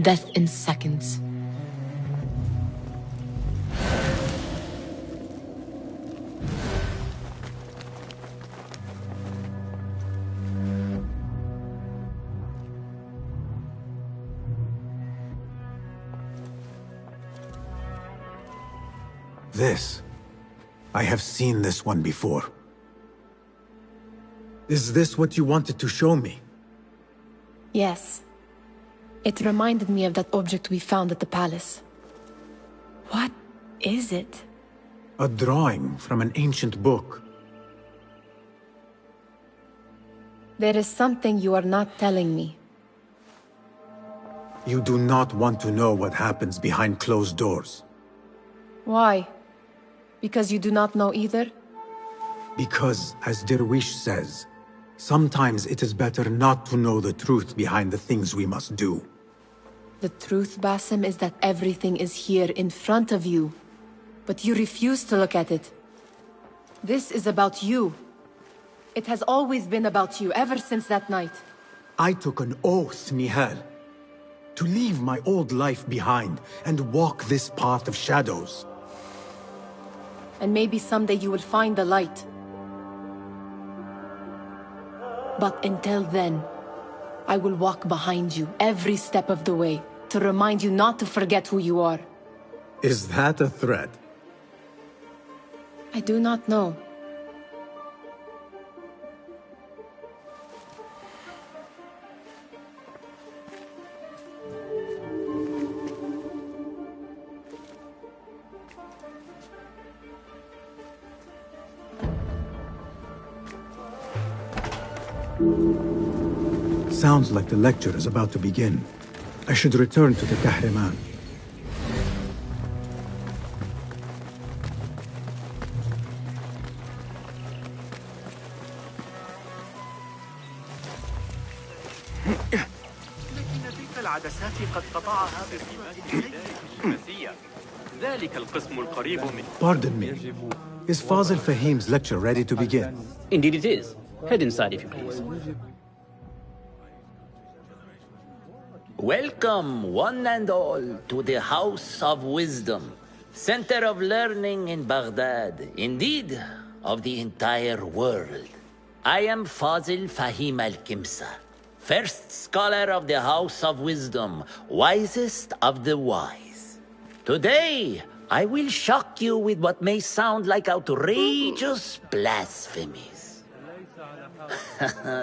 death in seconds. This. I have seen this one before. Is this what you wanted to show me? Yes. It reminded me of that object we found at the palace. What is it? A drawing from an ancient book. There is something you are not telling me. You do not want to know what happens behind closed doors. Why? Because you do not know either? Because, as Derwish says, sometimes it is better not to know the truth behind the things we must do. The truth, Basim, is that everything is here in front of you. But you refuse to look at it. This is about you. It has always been about you, ever since that night. I took an oath, Nihal, to leave my old life behind and walk this path of shadows. And maybe someday you will find the light. But until then, I will walk behind you every step of the way to remind you not to forget who you are. Is that a threat? I do not know. Sounds like the lecture is about to begin. I should return to the Kahraman. لكن بيت العدسات قد قطعها بصمات الدبلوماسية. ذلك القسم القريب من. Pardon me. Is Fazil Fahim's lecture ready to begin? Indeed it is. Head inside if you please. Welcome, one and all, to the House of Wisdom, center of learning in Baghdad, indeed, of the entire world. I am Fazil Fahim al-Kimsa, first scholar of the House of Wisdom, wisest of the wise. Today, I will shock you with what may sound like outrageous blasphemies.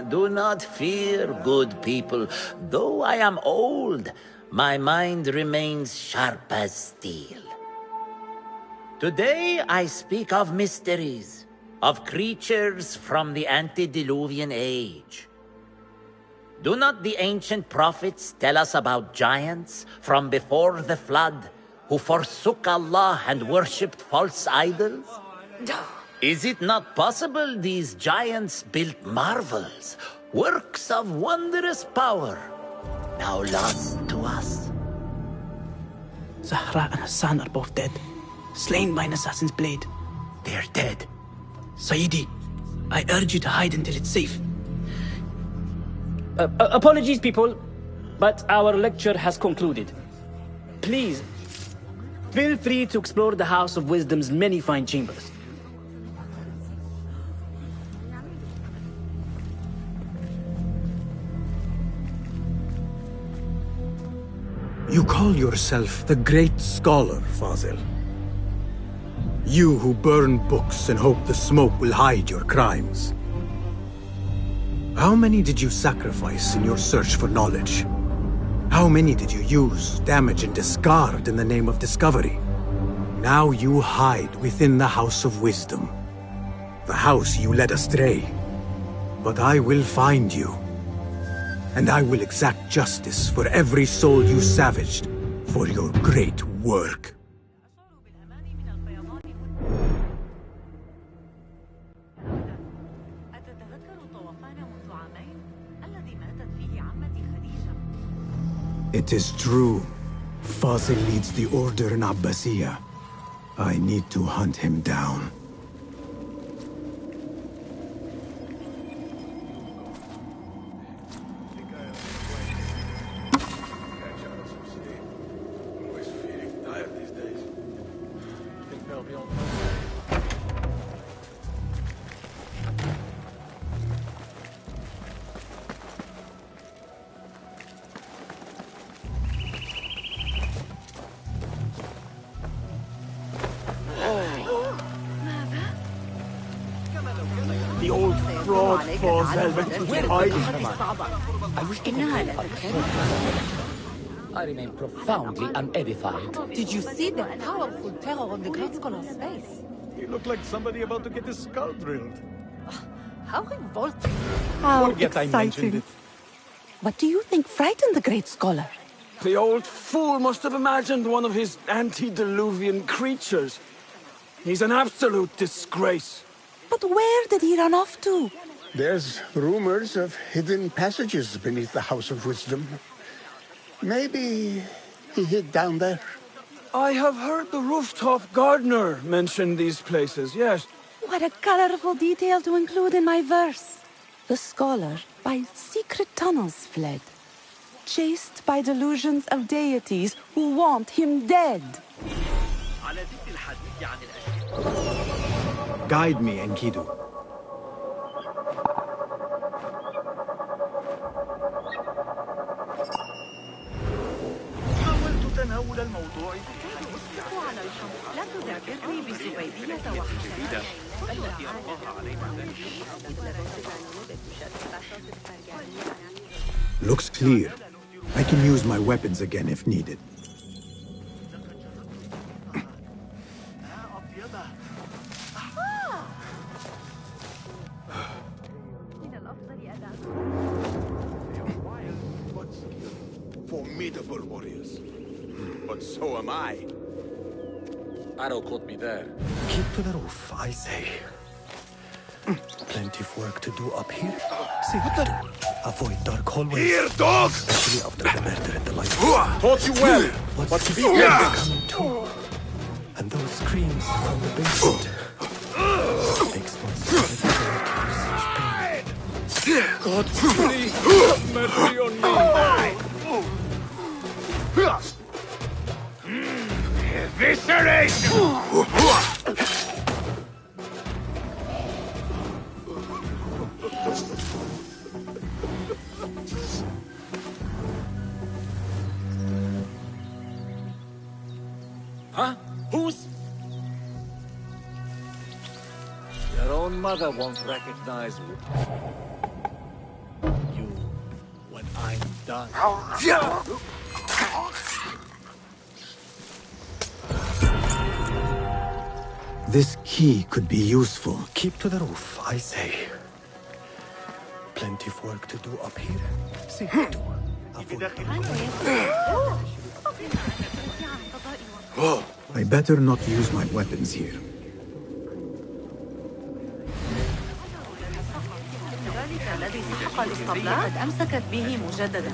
Do not fear, good people. Though I am old, my mind remains sharp as steel. Today I speak of mysteries, of creatures from the antediluvian age. Do not the ancient prophets tell us about giants from before the flood who forsook Allah and worshipped false idols? Is it not possible these giants built marvels, works of wondrous power, now lost to us? Zahra and Hassan are both dead, slain by an assassin's blade. They're dead. Sayyidi, I urge you to hide until it's safe. Apologies, people, but our lecture has concluded. Please, feel free to explore the House of Wisdom's many fine chambers. You call yourself the great scholar, Fazil. You who burn books and hope the smoke will hide your crimes. How many did you sacrifice in your search for knowledge? How many did you use, damage, and discard in the name of discovery? Now you hide within the House of Wisdom. The house you led astray. But I will find you. And I will exact justice for every soul you savaged for your great work. It is true. Fazil leads the order in Abbasiyah. I need to hunt him down. I remain profoundly unedified. Did you see the powerful terror on the Great Scholar's face? He looked like somebody about to get his skull drilled. How revolting. How Forget I mentioned it. What do you think frightened the Great Scholar? The old fool must have imagined one of his antediluvian creatures. He's an absolute disgrace. But where did he run off to? There's rumors of hidden passages beneath the House of Wisdom. Maybe he hid down there. I have heard the rooftop gardener mention these places, yes. What a colorful detail to include in my verse. The scholar by secret tunnels fled, chased by delusions of deities who want him dead. Guide me, Enkidu. حاولت تناول الموضوع على الحمد لا تذكرني بسويدية وحشرات التي ألقاها علينا ذلك. Looks clear. I can use my weapons again if needed. Formidable warriors. But so am I. Arrow caught me there. Keep to the roof, I say. Plenty of work to do up here. See what to do. Avoid dark hallways. Here, dog! Especially after the murder in the light. Taught you well. But be coming too. And those screams from the basement. Makes one pain. God, please, have mercy on me. Eviscerate! Huh? Who's? Your own mother won't recognize you when I'm done. This key could be useful. Keep to the roof, I say. Plenty of work to do up here. See what to do. I better not use my weapons here. الذي سحق الاسطبلات قد أمسكت به مجددا.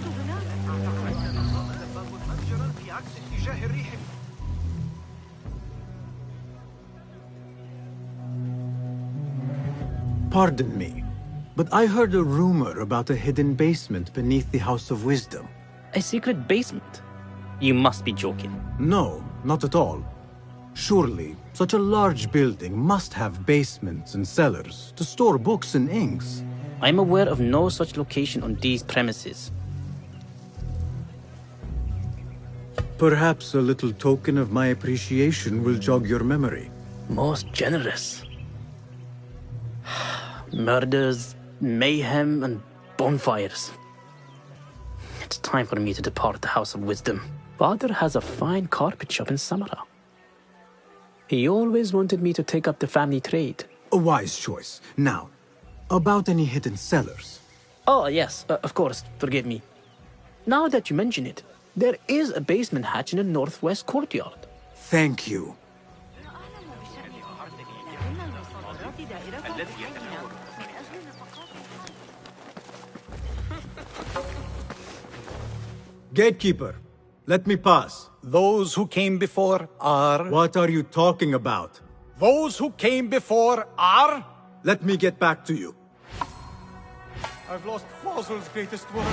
Pardon me, but I heard a rumor about a hidden basement beneath the House of Wisdom. A secret basement? You must be joking. No, not at all. Surely, such a large building must have basements and cellars to store books and inks. I'm aware of no such location on these premises. Perhaps a little token of my appreciation will jog your memory. Most generous. Murders, mayhem, and bonfires. It's time for me to depart the House of Wisdom. Father has a fine carpet shop in Samara. He always wanted me to take up the family trade. A wise choice. Now, about any hidden cellars. Oh, yes, of course, forgive me. Now that you mention it, there is a basement hatch in the northwest courtyard. Thank you. Gatekeeper, let me pass. Those who came before are... What are you talking about? Those who came before are... Let me get back to you. I've lost Fossil's greatest work.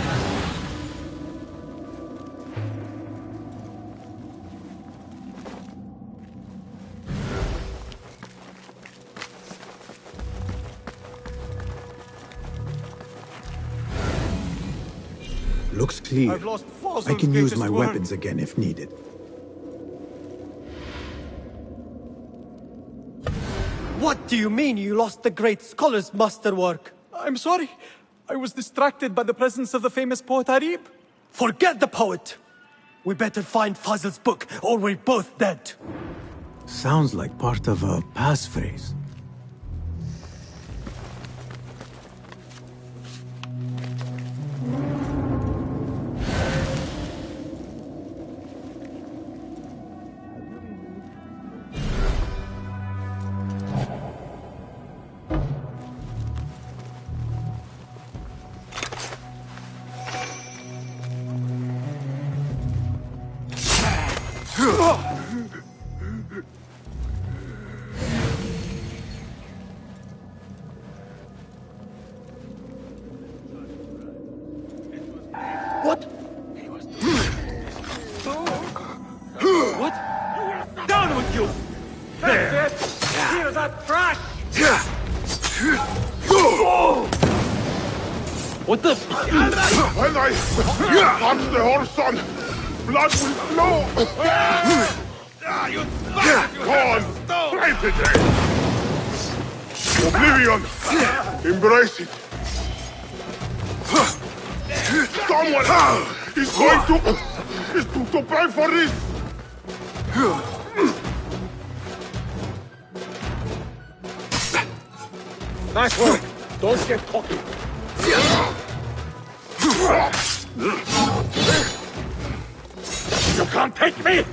Looks clear. I've lost Fossil's I can use my greatest work. weapons again if needed. What do you mean you lost the great scholar's masterwork? I'm sorry. I was distracted by the presence of the famous poet Arib. Forget the poet! We better find Fazil's book, or we're both dead. Sounds like part of a passphrase. What? What? Down with you! That's it! Hear that crash! What the? When I touch the horse on, blood will flow! You Go on! Fight it then! Oblivion! Embrace it! Someone is going to pay for this! Nice work! Don't get cocky! You can't take me!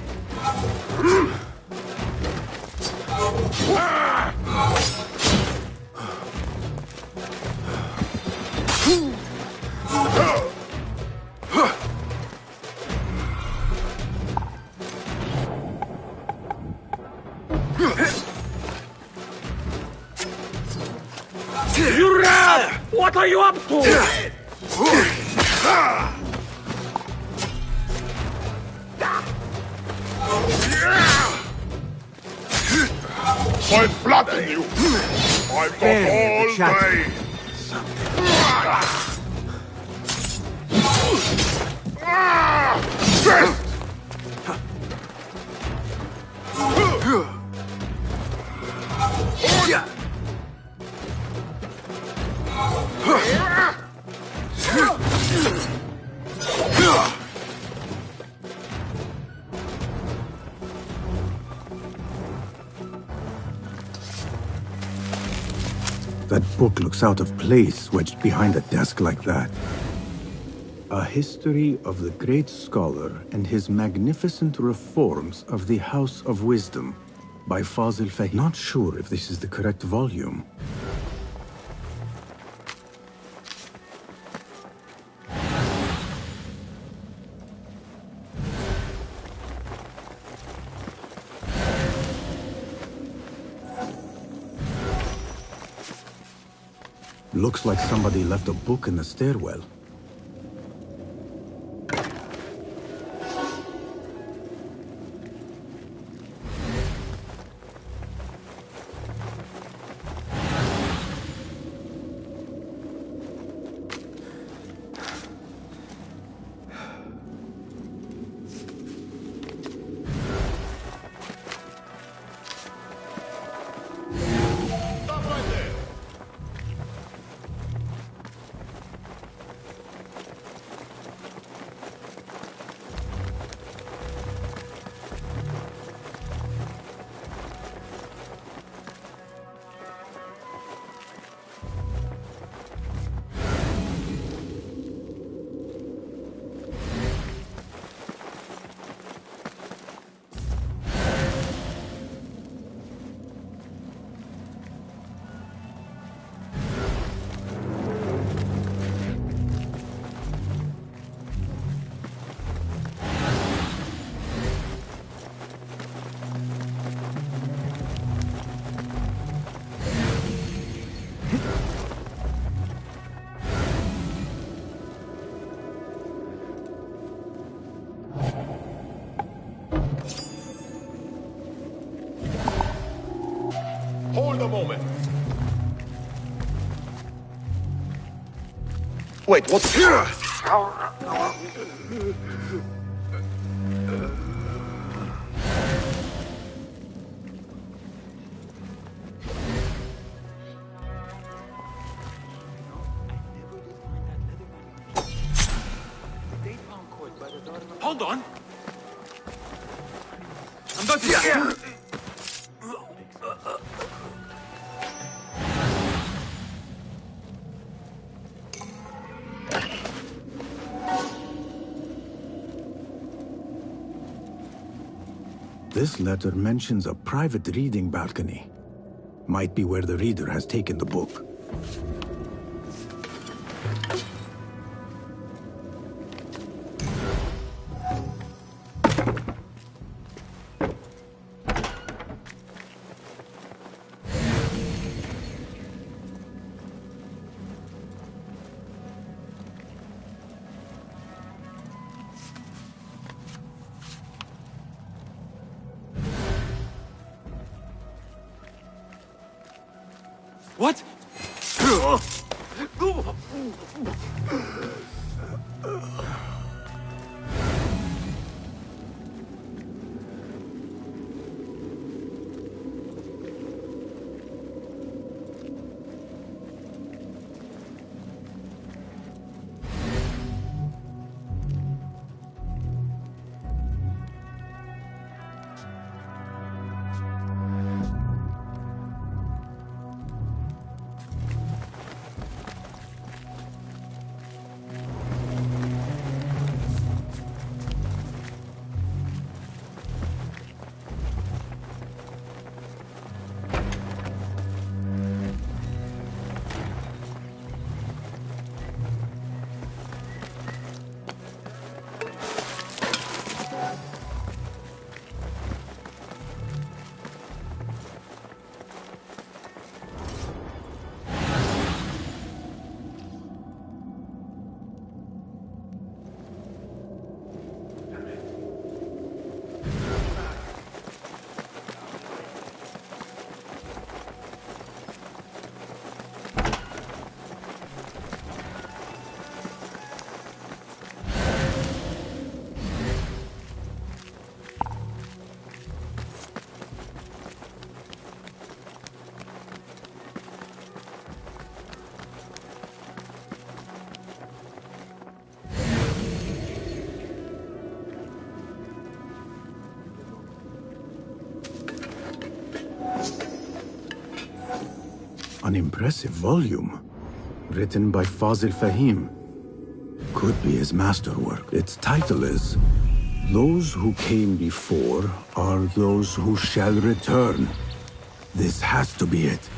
You rat! What are you up to? I'll flatten you! I've got all day! Best! That book looks out of place, wedged behind a desk like that. A history of the great scholar and his magnificent reforms of the House of Wisdom by Fazil Fahim. Not sure if this is the correct volume. Looks like somebody left a book in the stairwell. Hold a moment. Wait, what? This letter mentions a private reading balcony. Might be where the reader has taken the book. What? An impressive volume, written by Fazil Fahim. Could be his masterwork. Its title is, Those Who Came Before Are Those Who Shall Return. This has to be it.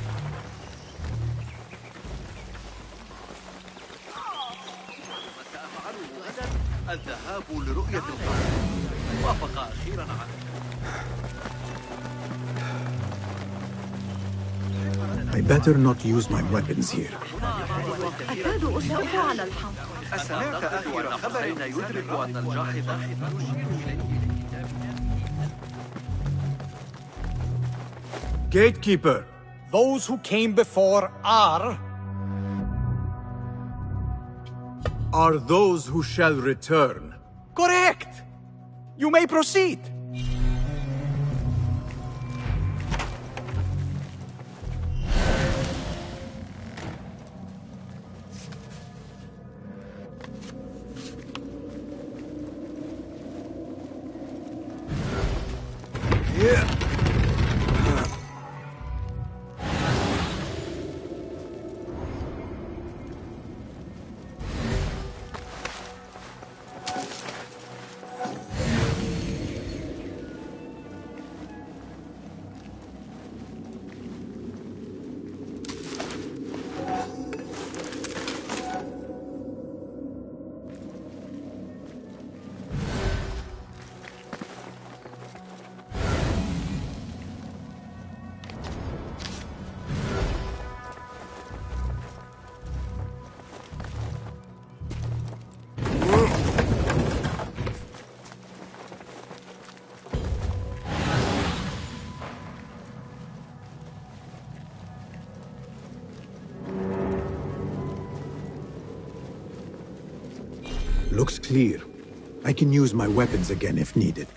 الذهاب لرؤية القمر. وافق أخيرا على I better not use my weapons here. أكاد أصبح على الحوض. أسمعت آخر خبر يدرك أن الجاحظة Gatekeeper! Those who came before are those who shall return. correct. You may proceed. Looks clear. I can use my weapons again if needed.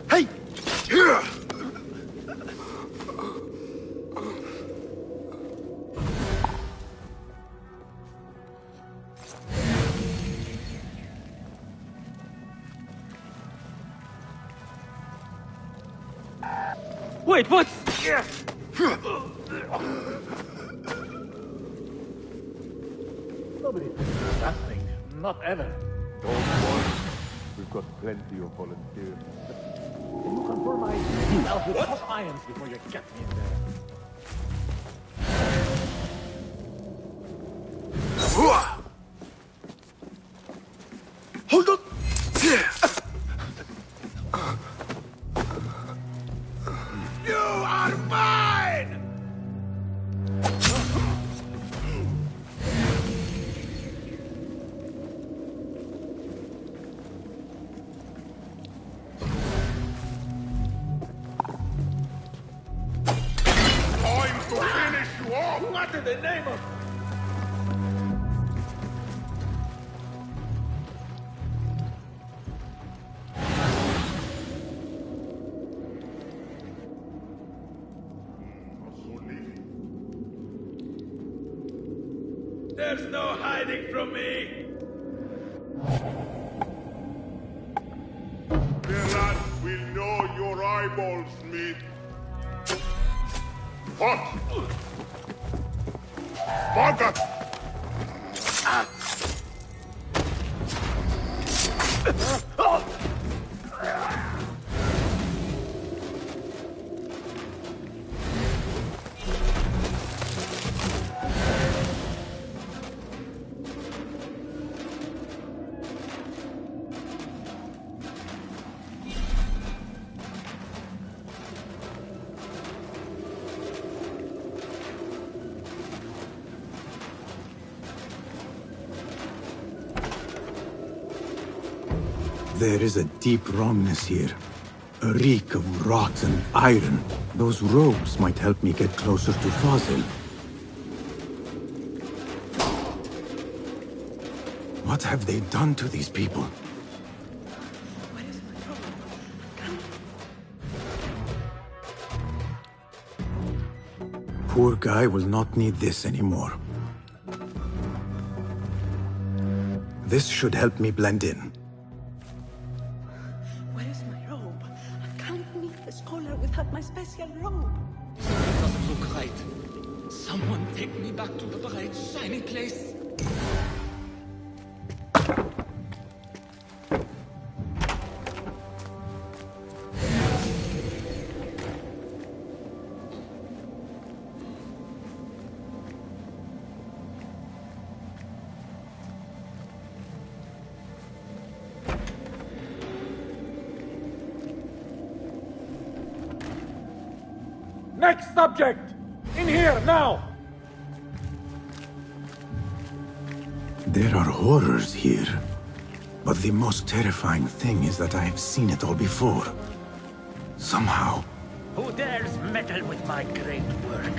Hey! Here! Wait, what? Nobody thinks that thing. Not ever. Don't worry. We've got plenty of volunteers. Can you confirm I yourself with hot irons before you get me in there? Hold on! You are mine! Time to finish you off! What in the name of... There's no hiding from me! Mirage will know your eyeballs, Smith. What? Margaret! There is a deep wrongness here. A reek of rot and iron. Those robes might help me get closer to Fazil. What have they done to these people? Poor guy will not need this anymore. This should help me blend in. Where is my robe? I can't meet the scholar without my special robe. It doesn't look right. Someone take me back to the bright, shiny place. Next subject! In here, now! There are horrors here. But the most terrifying thing is that I have seen it all before. Somehow. Who dares meddle with my great work?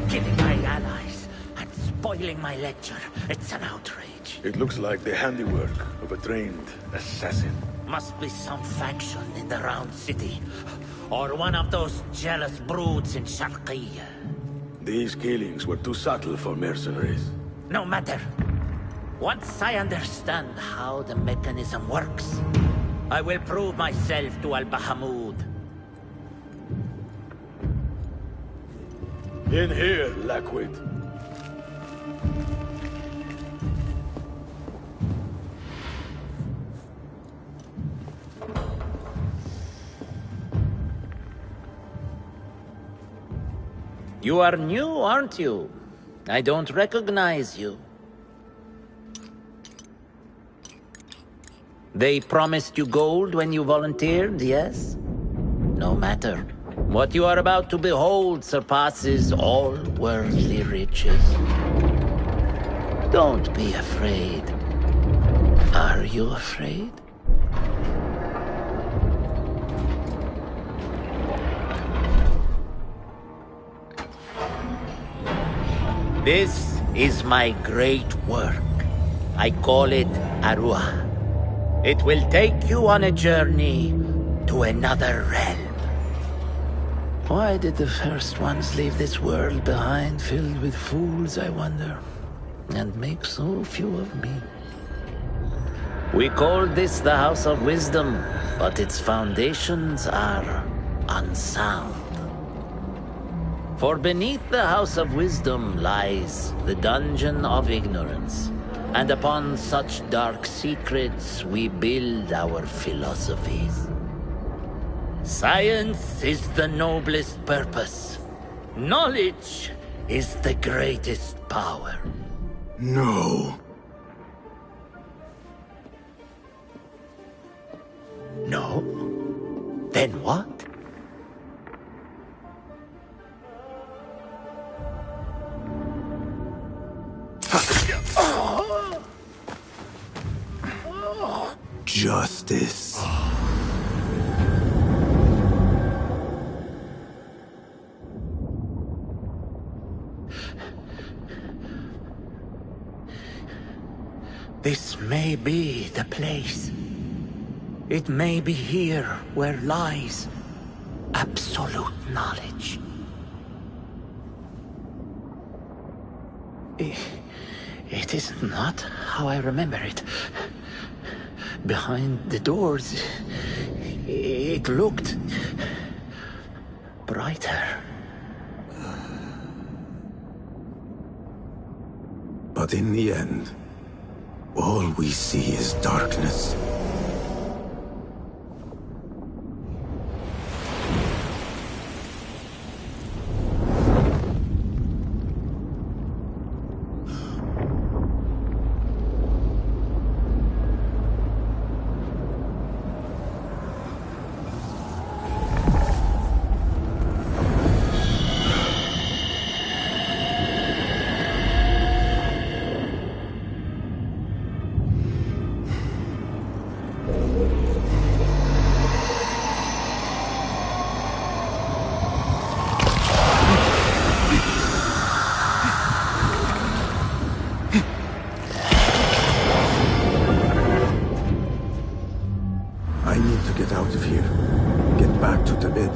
Killing my allies and spoiling my lecture. It's an outrage. It looks like the handiwork of a trained assassin. Must be some faction in the Round City. Or one of those jealous broods in Sharqiyya. These killings were too subtle for mercenaries. No matter. Once I understand how the mechanism works, I will prove myself to Al-Bahamud. In here, Lackwit. You are new, aren't you? I don't recognize you. They promised you gold when you volunteered, yes? No matter. What you are about to behold surpasses all worldly riches. Don't be afraid. Are you afraid? This is my great work. I call it Arua. It will take you on a journey to another realm. Why did the first ones leave this world behind filled with fools, I wonder, and make so few of me? We called this the House of Wisdom, but its foundations are unsound. For beneath the House of Wisdom lies the Dungeon of Ignorance, and upon such dark secrets we build our philosophies. Science is the noblest purpose. Knowledge is the greatest power. No. No? Then what? Justice. This may be the place. It may be here where lies absolute knowledge. It is not how I remember it. Behind the doors, it looked brighter. But in the end, all we see is darkness. I need to get out of here. Get back to Tibet.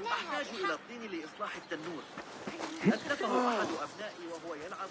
أحتاج إلى الطين لإصلاح التنور. أتلفه أحد أبنائي وهو يلعب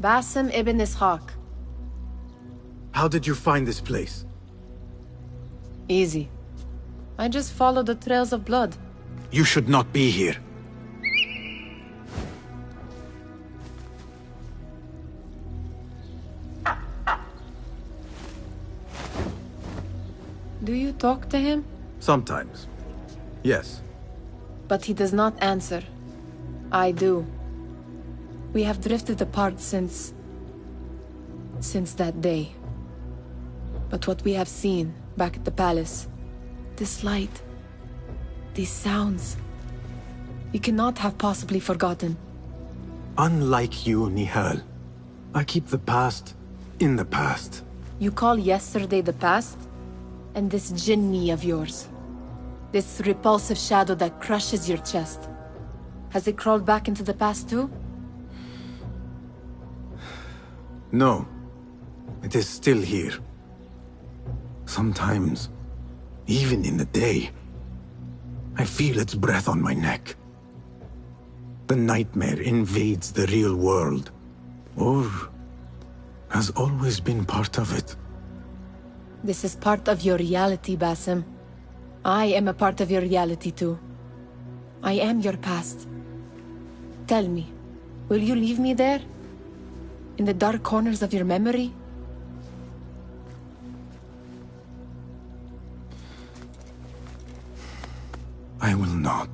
Basim ibn Ishaq. How did you find this place? Easy. I just followed the trails of blood. You should not be here. Do you talk to him? Sometimes. Yes. But he does not answer. I do. We have drifted apart since that day. But what we have seen back at the palace, this light, these sounds, we cannot have possibly forgotten. Unlike you, Nihal, I keep the past in the past. You call yesterday the past? And this jinni of yours, this repulsive shadow that crushes your chest, has it crawled back into the past too? No. It is still here. Sometimes, even in the day, I feel its breath on my neck. The nightmare invades the real world, or has always been part of it. This is part of your reality, Basim. I am a part of your reality too. I am your past. Tell me, will you leave me there? In the dark corners of your memory? I will not.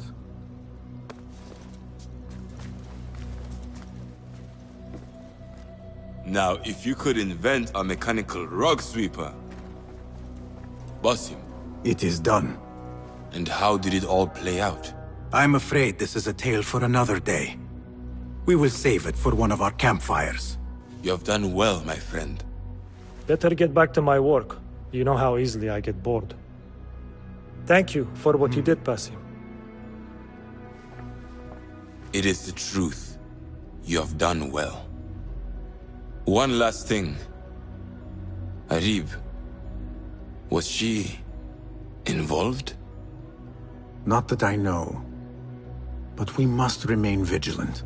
Now, if you could invent a mechanical rug sweeper, Basim. It is done. And how did it all play out? I'm afraid this is a tale for another day. We will save it for one of our campfires. You have done well, my friend. Better get back to my work. You know how easily I get bored. Thank you for what you did, Basim. It is the truth. You have done well. One last thing. Arib, was she involved? Not that I know. But we must remain vigilant.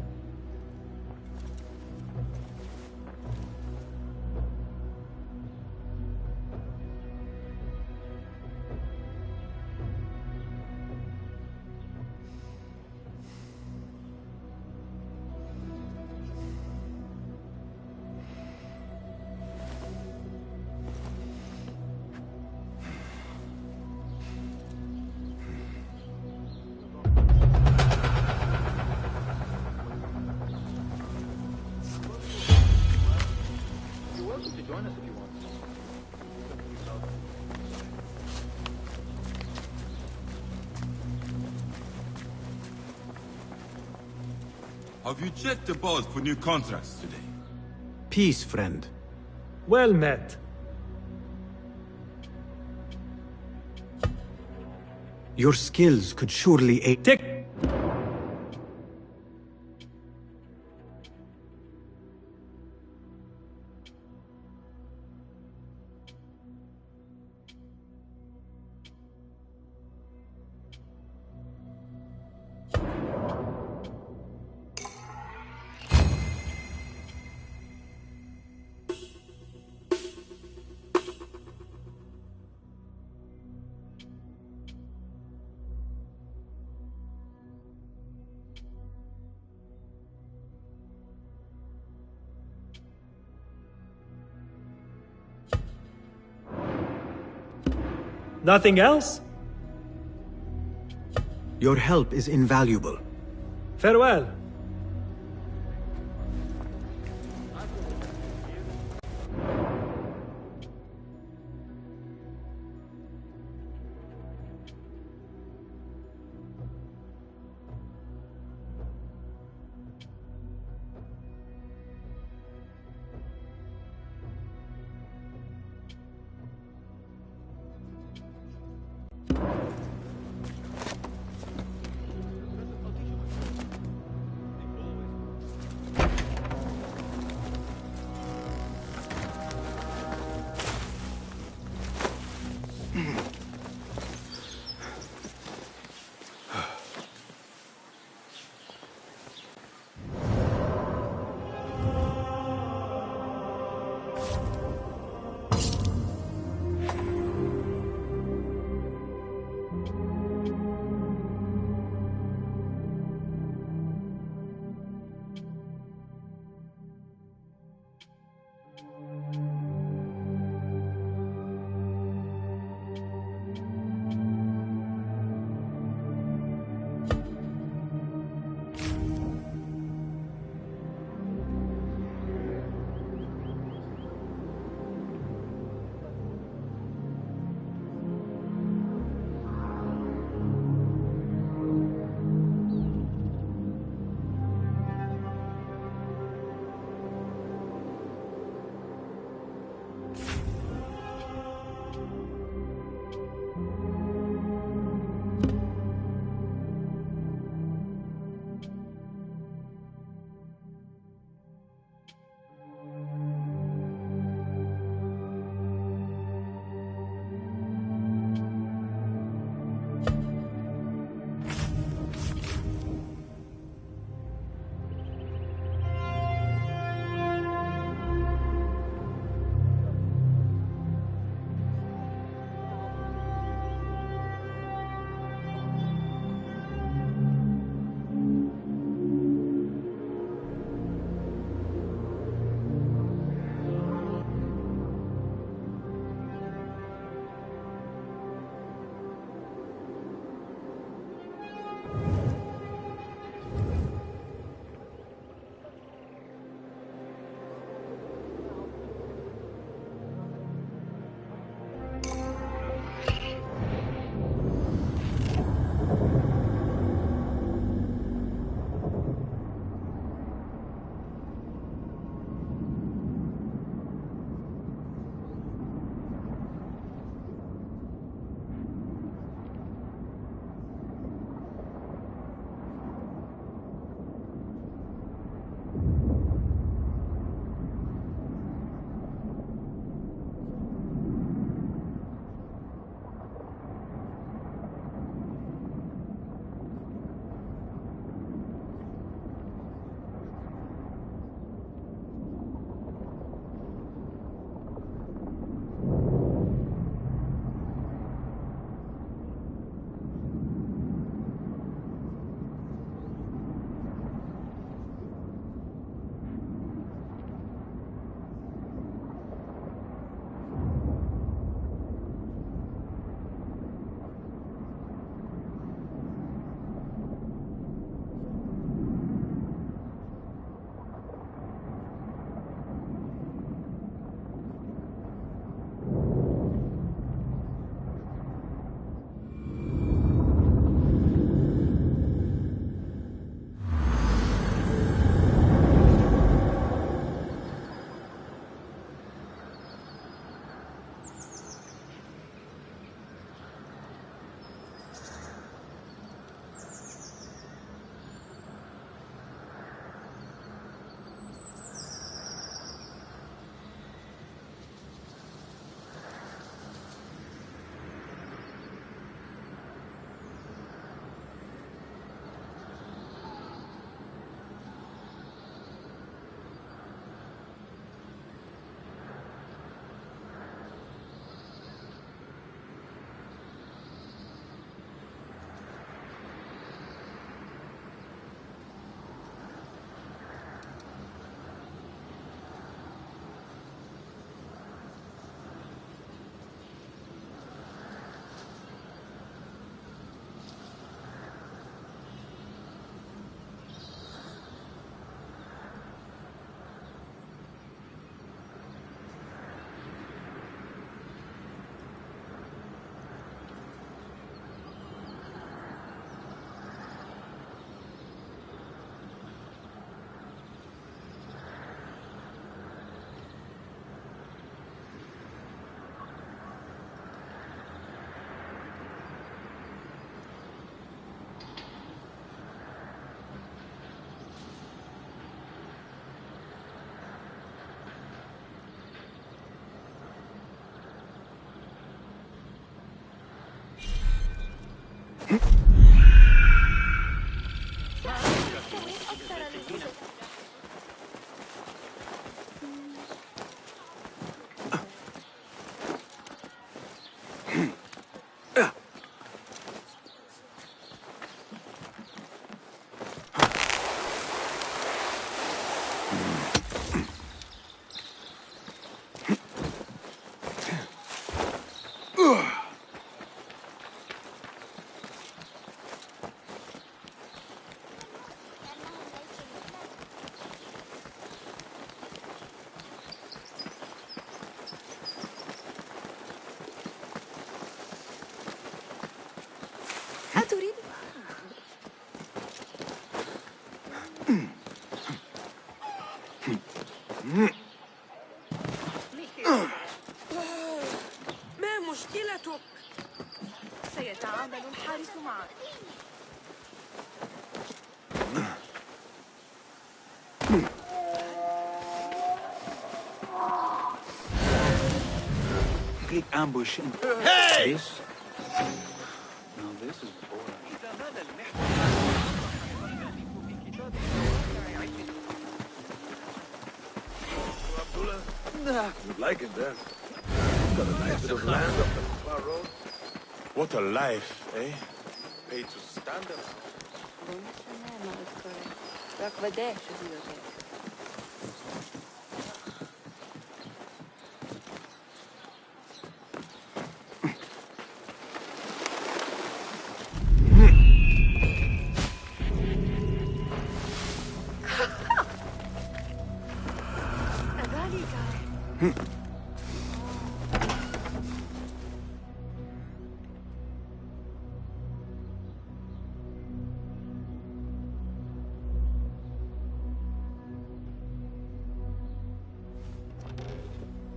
Have you checked the boss for new contracts today? Peace, friend. Well met. Your skills could surely aid... Nothing else? Your help is invaluable. Farewell. ما مشكلتك؟ سيتعامل الحارس معك. Complete ambush. Hey! This? Now this is boring. You like it there? Got a nice bit of land up the far road. What a life, eh? Paid to stand up.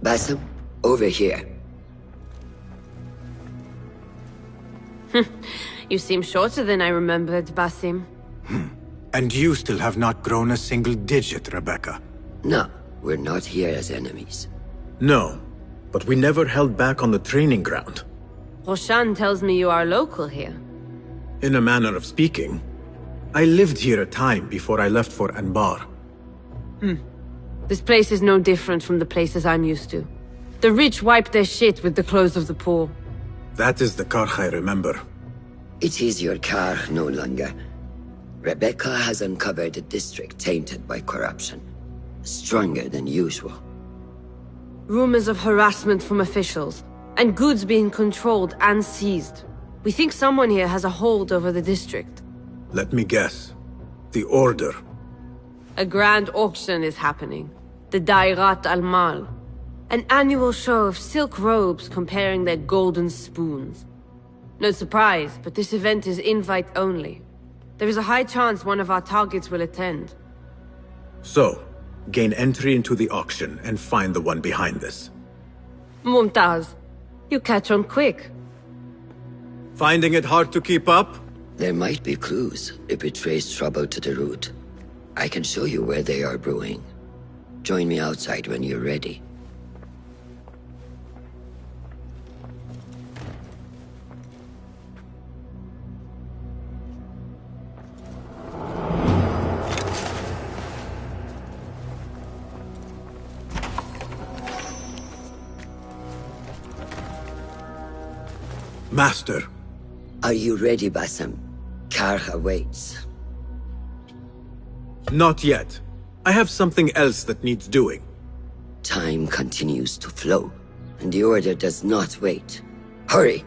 Basim, over here. You seem shorter than I remembered, Basim. And you still have not grown a single digit, Rebecca. No, we're not here as enemies. No, but we never held back on the training ground. Roshan tells me you are local here. In a manner of speaking. I lived here a time before I left for Anbar. This place is no different from the places I'm used to. The rich wipe their shit with the clothes of the poor. That is the Karkh I remember. It is your Karkh no longer. Rebecca has uncovered a district tainted by corruption. Stronger than usual. Rumors of harassment from officials, and goods being controlled and seized. We think someone here has a hold over the district. Let me guess. The Order. A grand auction is happening. The Dairat al-Mal. An annual show of silk robes comparing their golden spoons. No surprise, but this event is invite only. There is a high chance one of our targets will attend. So, gain entry into the auction and find the one behind this. Mumtaz, you catch on quick. Finding it hard to keep up? There might be clues if we trace trouble to the root. I can show you where they are brewing. Join me outside when you're ready. Master. Are you ready, Basim? Karkh awaits. Not yet. I have something else that needs doing. Time continues to flow, and the Order does not wait. Hurry!